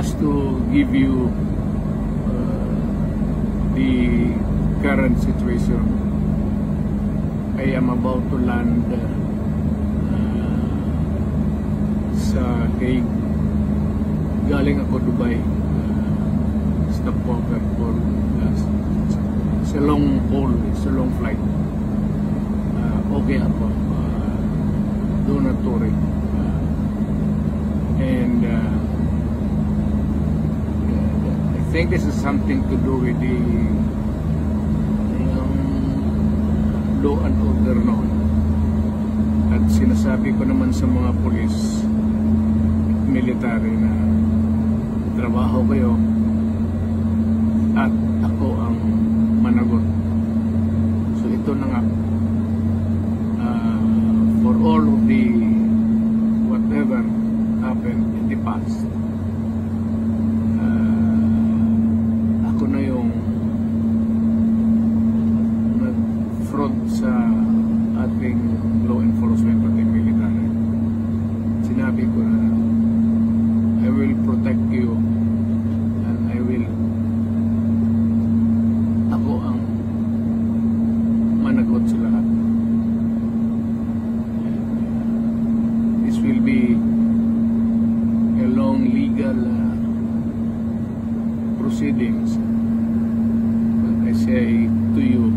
just to give you the current situation. I am about to land sa Hague. Galing ako Dubai. Stopover for it's a long haul, it's a long flight. Okay ako. Do not worry. And I think this is something to do with the law and order noon. At sinasabi ko naman sa mga pulis at military na trabaho kayo at ako ang managot. So ito na nga, for all of the whatever happened in the past, ako na yung nag-front sa ating law enforcement at military. Sinabi ko na I will protect you and I will, ako ang managot sa lahat. This will be a long legal proceedings, but I say to you,